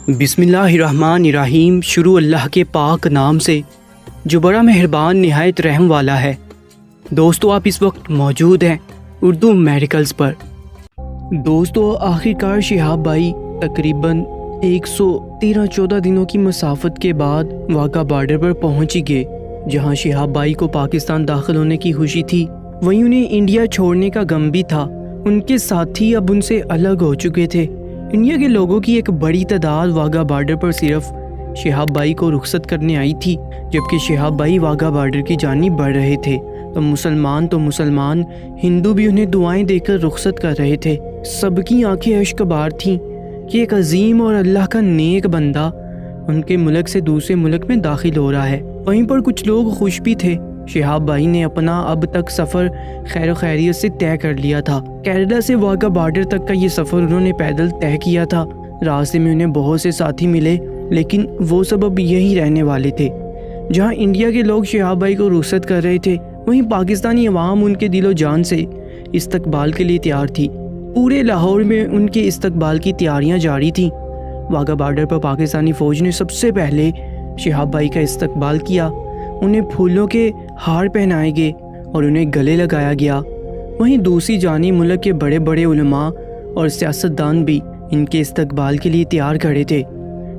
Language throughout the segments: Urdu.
بسم اللہ الرحمن الرحیم۔ شروع اللہ کے پاک نام سے جو بڑا مہربان نہایت رحم والا ہے۔ دوستو، آپ اس وقت موجود ہیں اردو میڈیکلز پر۔ دوستو، آخرکار شہاب بھائی تقریباً 113-14 دنوں کی مسافت کے بعد واگا بارڈر پر پہنچ گئے، جہاں شہاب بھائی کو پاکستان داخل ہونے کی خوشی تھی، وہیں انہیں انڈیا چھوڑنے کا غم بھی تھا۔ ان کے ساتھی اب ان سے الگ ہو چکے تھے۔ انڈیا کے لوگوں کی ایک بڑی تعداد واگا بارڈر پر صرف شہاب بھائی کو رخصت کرنے آئی تھی، جبکہ شہاب بھائی واگا بارڈر کی جانب بڑھ رہے تھے تو مسلمان ہندو بھی انہیں دعائیں دے کر رخصت کر رہے تھے۔ سب کی آنکھیں اشک بار تھیں کہ ایک عظیم اور اللہ کا نیک بندہ ان کے ملک سے دوسرے ملک میں داخل ہو رہا ہے۔ وہیں پر کچھ لوگ خوش بھی تھے۔ شہاب بھائی نے اپنا اب تک سفر خیر و خیریت سے طے کر لیا تھا۔ کینیڈا سے واگا بارڈر تک کا یہ سفر انہوں نے پیدل طے کیا تھا۔ راستے میں انہیں بہت سے ساتھی ملے، لیکن وہ سب اب یہی رہنے والے تھے۔ جہاں انڈیا کے لوگ شہاب بھائی کو رخصت کر رہے تھے، وہیں پاکستانی عوام ان کے دل و جان سے استقبال کے لیے تیار تھی۔ پورے لاہور میں ان کے استقبال کی تیاریاں جاری تھیں۔ واگا بارڈر پر پاکستانی فوج نے سب سے پہلے شہاب بھائی کا استقبال کیا۔ انہیں پھولوں کے ہار پہنائے گئے اور انہیں گلے لگایا گیا۔ وہیں دوسری جانب ملک کے بڑے بڑے علماء اور سیاستدان بھی ان کے استقبال کے لیے تیار کھڑے تھے۔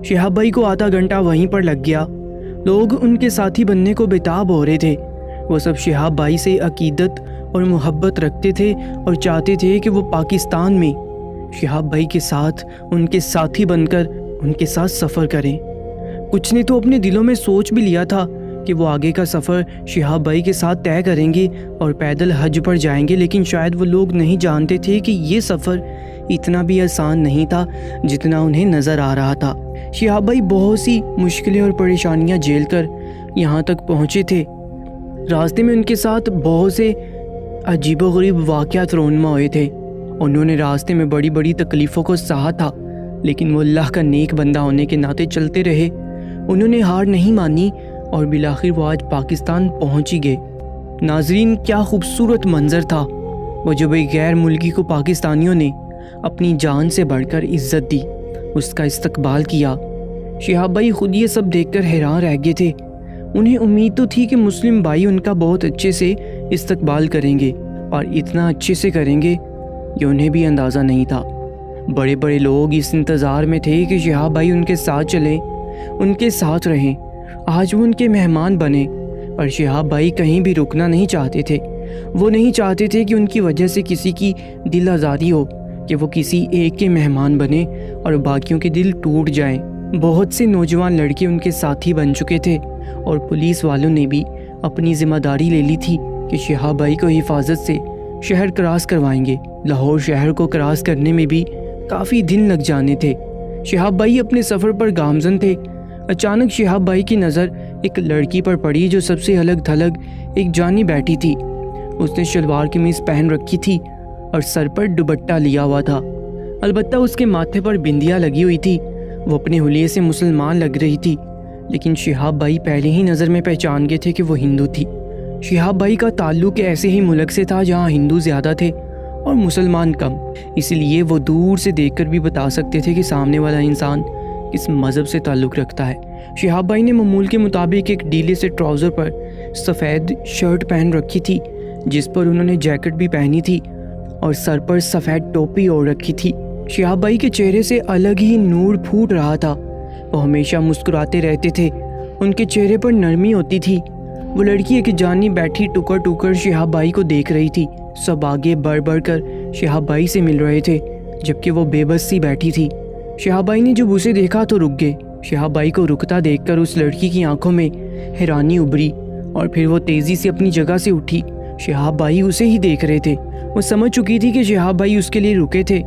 شہاب بھائی کو آدھا گھنٹہ وہیں پر لگ گیا۔ لوگ ان کے ساتھی بننے کو بےتاب ہو رہے تھے۔ وہ سب شہاب بھائی سے عقیدت اور محبت رکھتے تھے اور چاہتے تھے کہ وہ پاکستان میں شہاب بھائی کے ساتھ ان کے ساتھی بن کر ان کے ساتھ سفر کریں۔ کچھ نے تو اپنے دلوں میں سوچ بھی لیا تھا کہ وہ آگے کا سفر شہاب بھائی کے ساتھ طے کریں گے اور پیدل حج پر جائیں گے، لیکن شاید وہ لوگ نہیں جانتے تھے کہ یہ سفر اتنا بھی آسان نہیں تھا جتنا انہیں نظر آ رہا تھا۔ شہاب بھائی بہت سی مشکلیں اور پریشانیاں جھیل کر یہاں تک پہنچے تھے۔ راستے میں ان کے ساتھ بہت سے عجیب و غریب واقعات رونما ہوئے تھے۔ انہوں نے راستے میں بڑی بڑی تکلیفوں کو سہا تھا، لیکن وہ اللہ کا نیک بندہ ہونے کے ناطے چلتے رہے۔ انہوں نے ہار نہیں مانی اور بالآخر وہ آج پاکستان پہنچ ہی گئے۔ ناظرین، کیا خوبصورت منظر تھا وہ جب ایک غیر ملکی کو پاکستانیوں نے اپنی جان سے بڑھ کر عزت دی، اس کا استقبال کیا۔ شہاب بھائی خود یہ سب دیکھ کر حیران رہ گئے تھے۔ انہیں امید تو تھی کہ مسلم بھائی ان کا بہت اچھے سے استقبال کریں گے، اور اتنا اچھے سے کریں گے یہ انہیں بھی اندازہ نہیں تھا۔ بڑے بڑے لوگ اس انتظار میں تھے کہ شہاب بھائی ان کے ساتھ چلیں، ان کے ساتھ رہیں۔ آج وہ ان کے مہمان بنے، پر شہاب بھائی کہیں بھی رکنا نہیں چاہتے تھے۔ وہ نہیں چاہتے تھے کہ ان کی وجہ سے کسی کی دل آزاری ہو، کہ وہ کسی ایک کے مہمان بنے اور باقیوں کے دل ٹوٹ جائیں۔ بہت سے نوجوان لڑکے ان کے ساتھی بن چکے تھے، اور پولیس والوں نے بھی اپنی ذمہ داری لے لی تھی کہ شہاب بھائی کو حفاظت سے شہر کراس کروائیں گے۔ لاہور شہر کو کراس کرنے میں بھی کافی دن لگ جانے تھے۔ شہاب بھائی اپنے سفر پر گامزن تھے۔ اچانک شہاب بھائی کی نظر ایک لڑکی پر پڑی جو سب سے الگ تھلگ ایک جانب بیٹھی تھی۔ اس نے شلوار قمیض پہن رکھی تھی اور سر پر دوپٹہ لیا ہوا تھا، البتہ اس کے ماتھے پر بندیاں لگی ہوئی تھی۔ وہ اپنے حلیے سے مسلمان لگ رہی تھی، لیکن شہاب بھائی پہلے ہی نظر میں پہچان گئے تھے کہ وہ ہندو تھی۔ شہاب بھائی کا تعلق ایسے ہی ملک سے تھا جہاں ہندو زیادہ تھے اور مسلمان کم، اس لیے وہ دور سے دیکھ کر بھی بتا سکتے تھے کہ سامنے والا انسان کس مذہب سے تعلق رکھتا ہے۔ شہاب بھائی نے معمول کے مطابق ایک ڈھیلے سے ٹراؤزر پر سفید شرٹ پہن رکھی تھی، جس پر انہوں نے جیکٹ بھی پہنی تھی اور سر پر سفید ٹوپی اوڑھ رکھی تھی۔ شہاب بھائی کے چہرے سے الگ ہی نور پھوٹ رہا تھا۔ وہ ہمیشہ مسکراتے رہتے تھے، ان کے چہرے پر نرمی ہوتی تھی۔ وہ لڑکی ایک جانب بیٹھی ٹکر ٹکر شہاب بھائی کو دیکھ رہی تھی۔ سب آگے بڑھ بڑھ کر شہاب بھائی سے مل رہے تھے، جبکہ وہ بے بس سی بیٹھی تھی۔ شہاب بھائی نے جب اسے دیکھا تو رک گئے۔ شہاب بھائی کو رکتا دیکھ کر اس لڑکی کی آنکھوں میں حیرانی ابھری، اور پھر وہ تیزی سے اپنی جگہ سے اٹھی۔ شہاب بھائی اسے ہی دیکھ رہے تھے۔ وہ سمجھ چکی تھی کہ شہاب بھائی اس کے لیے رکے تھے،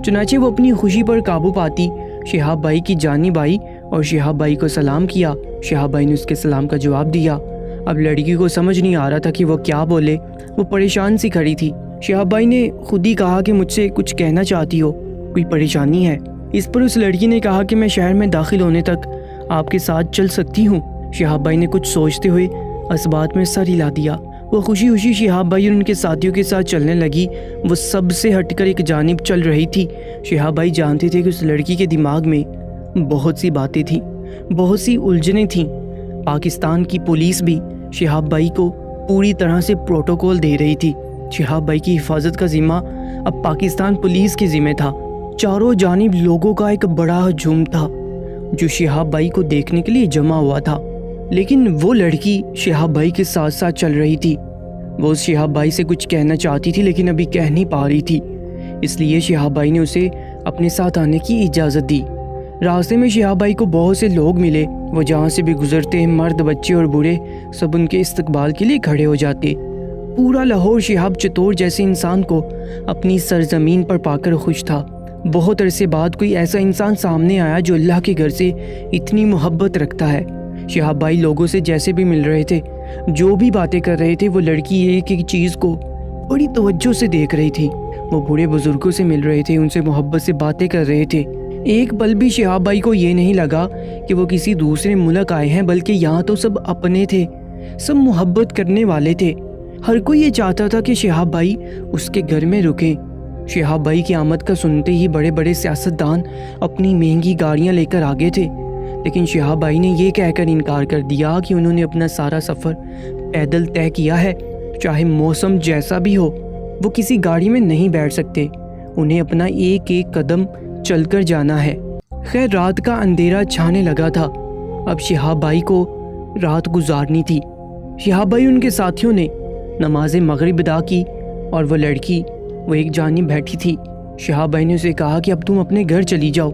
چنانچہ وہ اپنی خوشی پر قابو پاتی شہاب بھائی کی جانب آئی اور شہاب بھائی کو سلام کیا۔ شہاب بھائی نے اس کے سلام کا جواب دیا۔ اب لڑکی کو سمجھ نہیں آ رہا تھا کہ وہ کیا بولے، وہ پریشان سی کھڑی تھی۔ شہاب بھائی نے خود ہی کہا کہ مجھ سے کچھ کہنا چاہتی ہو، کوئی پریشانی ہے؟ اس پر اس لڑکی نے کہا کہ میں شہر میں داخل ہونے تک آپ کے ساتھ چل سکتی ہوں۔ شہاب بھائی نے کچھ سوچتے ہوئے اس بات میں سر ہلا دیا۔ وہ خوشی خوشی شہاب بھائی اور ان کے ساتھیوں کے ساتھ چلنے لگی۔ وہ سب سے ہٹ کر ایک جانب چل رہی تھی۔ شہاب بھائی جانتے تھے کہ اس لڑکی کے دماغ میں بہت سی باتیں تھیں، بہت سی الجھنیں تھیں۔ پاکستان کی پولیس بھی شہاب بھائی کو پوری طرح سے پروٹوکول دے رہی تھی۔ شہاب بھائی کی حفاظت کا ذمہ اب پاکستان پولیس کے ذمہ تھا۔ چاروں جانب لوگوں کا ایک بڑا ہجوم تھا جو شہاب بھائی کو دیکھنے کے لیے جمع ہوا تھا، لیکن وہ لڑکی شہاب بھائی کے ساتھ ساتھ چل رہی تھی۔ وہ شہاب بھائی سے کچھ کہنا چاہتی تھی لیکن ابھی کہہ نہیں پا رہی تھی، اس لیے شہاب بھائی نے اسے اپنے ساتھ آنے کی اجازت دی۔ راستے میں شہاب بھائی کو بہت سے لوگ ملے، وہ جہاں سے بھی گزرتے مرد، بچے اور بوڑھے سب ان کے استقبال کے لیے کھڑے ہو جاتے۔ پورا لاہور شہاب چتور جیسے انسان کو اپنی سرزمین پر پا کر خوش تھا۔ بہت عرصے بعد کوئی ایسا انسان سامنے آیا جو اللہ کے گھر سے اتنی محبت رکھتا ہے۔ شہاب بھائی لوگوں سے جیسے بھی مل رہے تھے، جو بھی باتیں کر رہے تھے، وہ لڑکی ایک ایک چیز کو بڑی توجہ سے دیکھ رہی تھی۔ وہ بوڑھے بزرگوں سے مل رہے تھے، ان سے محبت سے باتیں کر رہے تھے۔ ایک پل بھی شہاب بھائی کو یہ نہیں لگا کہ وہ کسی دوسرے ملک آئے ہیں، بلکہ یہاں تو سب اپنے تھے، سب محبت کرنے والے تھے۔ ہر کوئی یہ چاہتا تھا کہ شہاب بھائی اس کے گھر میں رکیں۔ شہاب بھائی کی آمد کا سنتے ہی بڑے بڑے سیاستدان اپنی مہنگی گاڑیاں لے کر آگے تھے، لیکن شہاب بھائی نے یہ کہہ کر انکار کر دیا کہ انہوں نے اپنا سارا سفر پیدل طے کیا ہے، چاہے موسم جیسا بھی ہو، وہ کسی گاڑی میں نہیں بیٹھ سکتے، انہیں اپنا ایک ایک قدم چل کر جانا ہے۔ خیر رات کا اندھیرا چھانے لگا تھا، اب شہاب بھائی کو رات گزارنی تھی۔ شہاب بھائی ان کے ساتھیوں نے نماز مغرب ادا کی اور وہ لڑکی وہ ایک جانب بیٹھی تھی۔ شہاب بھائی نے اسے کہا کہ اب تم اپنے گھر چلی جاؤ،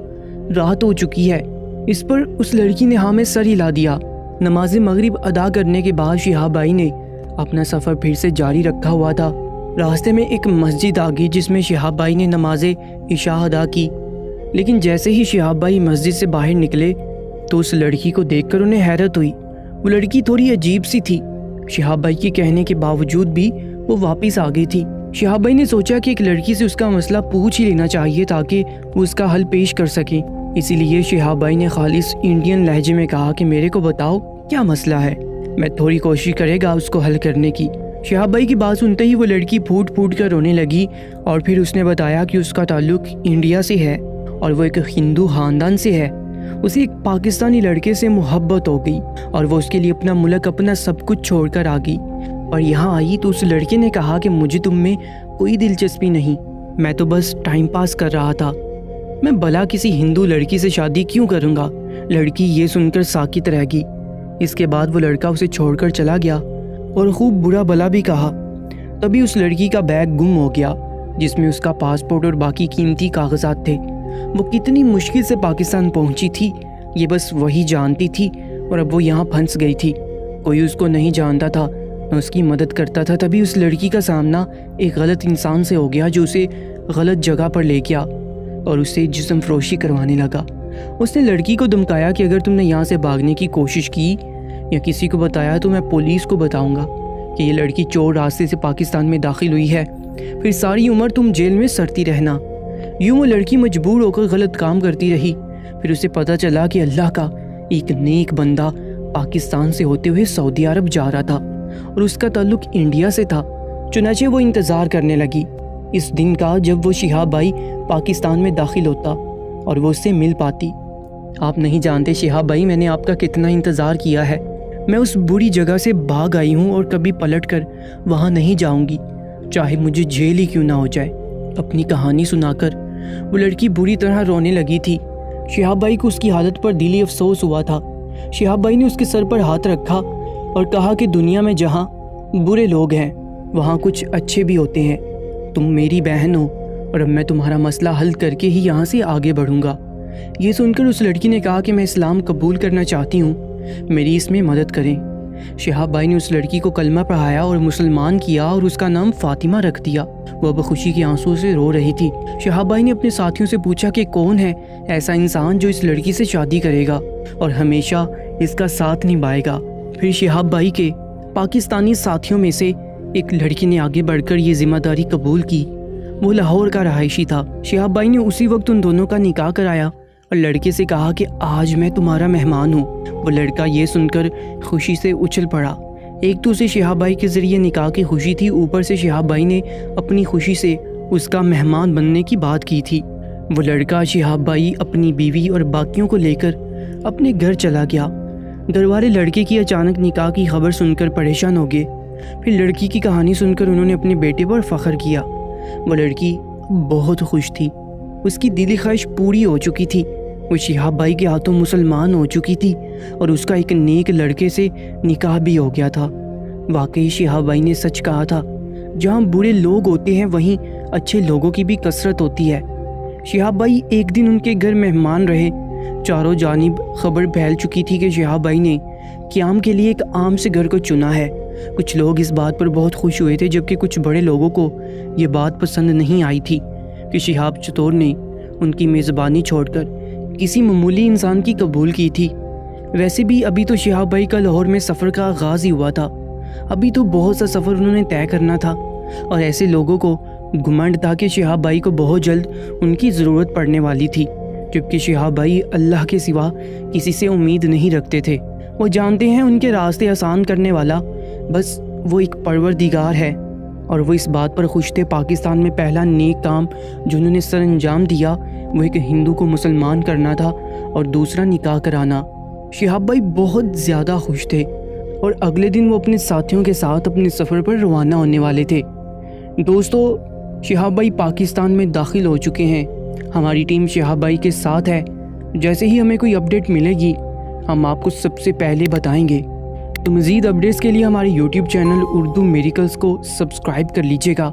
رات ہو چکی ہے۔ اس پر اس لڑکی نے ہاں میں سر ہلا دیا۔ نماز مغرب ادا کرنے کے بعد شہاب بھائی نے اپنا سفر پھر سے جاری رکھا ہوا تھا۔ راستے میں ایک مسجد آ گئی جس میں شہاب بھائی نے نماز عشاء ادا کی، لیکن جیسے ہی شہاب بھائی مسجد سے باہر نکلے تو اس لڑکی کو دیکھ کر انہیں حیرت ہوئی۔ وہ لڑکی تھوڑی عجیب سی تھی، شہاب بھائی کے کہنے کے باوجود بھی وہ واپس آ گئی تھی۔ شہاب بھائی نے سوچا کہ ایک لڑکی سے اس کا مسئلہ پوچھ ہی لینا چاہیے تاکہ وہ اس کا حل پیش کر سکیں۔ اسی لیے شہاب بھائی نے خالص انڈین لہجے میں کہا کہ میرے کو بتاؤ کیا مسئلہ ہے، میں تھوڑی کوشش کرے گا اس کو حل کرنے کی۔ شہاب بھائی کی بات سنتے ہی وہ لڑکی پھوٹ پھوٹ کر رونے لگی اور پھر اس نے بتایا کہ اس کا تعلق انڈیا سے ہے اور وہ ایک ہندو خاندان سے ہے۔ اسے ایک پاکستانی لڑکے سے محبت ہو گئی اور وہ اس کے لیے اپنا ملک، اپنا سب کچھ چھوڑ کر آ گئی، اور یہاں آئی تو اس لڑکے نے کہا کہ مجھے تم میں کوئی دلچسپی نہیں، میں تو بس ٹائم پاس کر رہا تھا، میں بھلا کسی ہندو لڑکی سے شادی کیوں کروں گا۔ لڑکی یہ سن کر ساکت رہ گئی۔ اس کے بعد وہ لڑکا اسے چھوڑ کر چلا گیا اور خوب برا بھلا بھی کہا۔ تبھی اس لڑکی کا بیگ گم ہو گیا جس میں اس کا پاسپورٹ اور باقی قیمتی کاغذات تھے۔ وہ کتنی مشکل سے پاکستان پہنچی تھی یہ بس وہی جانتی تھی، اور اب وہ یہاں پھنس گئی تھی۔ کوئی اس کو نہیں جانتا تھا، نہ اس کی مدد کرتا تھا۔ تبھی اس لڑکی کا سامنا ایک غلط انسان سے ہو گیا جو اسے غلط جگہ پر لے گیا اور اسے جسم فروشی کروانے لگا۔ اس نے لڑکی کو دھمکایا کہ اگر تم نے یہاں سے بھاگنے کی کوشش کی یا کسی کو بتایا تو میں پولیس کو بتاؤں گا کہ یہ لڑکی چور راستے سے پاکستان میں داخل ہوئی ہے، پھر ساری عمر تم جیل میں سڑتی رہنا۔ یوں وہ لڑکی مجبور ہو کر غلط کام کرتی رہی۔ پھر اسے پتہ چلا کہ اللہ کا ایک نیک بندہ پاکستان سے ہوتے ہوئے سعودی عرب جا رہا تھا اور اس کا تعلق انڈیا سے تھا۔ چنانچہ وہ انتظار کرنے لگی اس دن کا جب وہ شہاب بھائی پاکستان میں داخل ہوتا اور وہ اس سے مل پاتی۔ آپ نہیں جانتے شہاب بھائی میں نے آپ کا کتنا انتظار کیا ہے۔ میں اس بری جگہ سے بھاگ آئی ہوں اور کبھی پلٹ کر وہاں نہیں جاؤں گی، چاہے مجھے جیل ہی کیوں نہ ہو جائے۔ اپنی کہانی سنا کر وہ لڑکی بری طرح رونے لگی تھی۔ شہاب بھائی کو اس کی حالت پر دلی افسوس ہوا تھا۔ شہاب بھائی نے اس کے سر پر ہاتھ رکھا اور کہا کہ دنیا میں جہاں برے لوگ ہیں وہاں کچھ اچھے بھی ہوتے ہیں، تم میری بہن ہو اور اب میں تمہارا مسئلہ حل کر کے ہی یہاں سے آگے بڑھوں گا۔ یہ سن کر اس لڑکی نے کہا کہ میں اسلام قبول کرنا چاہتی ہوں، میری اس میں مدد کریں۔ شہاب بھائی نے اس لڑکی کو کلمہ پڑھایا اور مسلمان کیا اور اس کا نام فاطمہ رکھ دیا۔ وہ اب خوشی کے آنسو سے رو رہی تھی۔ شہاب بھائی نے اپنے ساتھیوں سے پوچھا کہ کون ہے ایسا انسان جو اس لڑکی سے شادی کرے گا اور ہمیشہ اس کا ساتھ نبھائے گا۔ پھر شہاب بھائی کے پاکستانی ساتھیوں میں سے ایک لڑکی نے آگے بڑھ کر یہ ذمہ داری قبول کی۔ وہ لاہور کا رہائشی تھا۔ شہاب بھائی نے اسی وقت ان دونوں کا نکاح کرایا اور لڑکے سے کہا کہ آج میں تمہارا مہمان ہوں۔ وہ لڑکا یہ سن کر خوشی سے اچھل پڑا۔ ایک تو اسے شہاب بھائی کے ذریعے نکاح کی خوشی تھی، اوپر سے شہاب بھائی نے اپنی خوشی سے اس کا مہمان بننے کی بات کی تھی۔ وہ لڑکا شہاب بھائی اپنی بیوی اور باقیوں کو لے کر اپنے گھر چلا گیا۔ گھر والے لڑکے کی اچانک نکاح کی خبر سن کر پریشان ہو گئے۔ پھر لڑکی کی کہانی سن کر انہوں نے اپنے بیٹے پر فخر کیا۔ وہ لڑکی بہت خوش تھی، اس کی دلی خواہش پوری ہو چکی تھی۔ وہ شہاب بھائی کے ہاتھوں مسلمان ہو چکی تھی اور اس کا ایک نیک لڑکے سے نکاح بھی ہو گیا تھا۔ واقعی شہاب بھائی نے سچ کہا تھا، جہاں برے لوگ ہوتے ہیں وہیں اچھے لوگوں کی بھی کثرت ہوتی ہے۔ شہاب بھائی ایک دن ان کے گھر مہمان رہے۔ چاروں جانب خبر پھیل چکی تھی کہ شہاب بھائی نے قیام کے لیے ایک عام سے گھر کو چنا ہے۔ کچھ لوگ اس بات پر بہت خوش ہوئے تھے، جبکہ کچھ بڑے لوگوں کو یہ بات پسند نہیں آئی تھی کہ شہاب چتور نے ان کی میزبانی چھوڑ کر کسی معمولی انسان کی قبول کی تھی۔ ویسے بھی ابھی تو شہاب بھائی کا لاہور میں سفر کا آغاز ہی ہوا تھا، ابھی تو بہت سا سفر انہوں نے طے کرنا تھا، اور ایسے لوگوں کو گھمنڈ تھا کہ شہاب بھائی کو بہت جلد ان کی ضرورت پڑنے والی تھی، جبکہ شہاب بھائی اللہ کے سوا کسی سے امید نہیں رکھتے تھے۔ وہ جانتے ہیں ان کے راستے آسان کرنے والا بس وہ ایک پروردگار ہے، اور وہ اس بات پر خوش تھے۔ پاکستان میں پہلا نیک کام جو انہوں نے سر انجام دیا وہ ایک ہندو کو مسلمان کرنا تھا اور دوسرا نکاح کرانا۔ شہاب بھائی بہت زیادہ خوش تھے، اور اگلے دن وہ اپنے ساتھیوں کے ساتھ اپنے سفر پر روانہ ہونے والے تھے۔ دوستو، شہاب بھائی پاکستان میں داخل ہو چکے ہیں۔ ہماری ٹیم شہاب بھائی کے ساتھ ہے۔ جیسے ہی ہمیں کوئی اپڈیٹ ملے گی ہم آپ کو سب سے پہلے بتائیں گے۔ تو مزید اپڈیٹس کے لیے ہمارے یوٹیوب چینل اردو میریکلز کو سبسکرائب کر لیجیے گا۔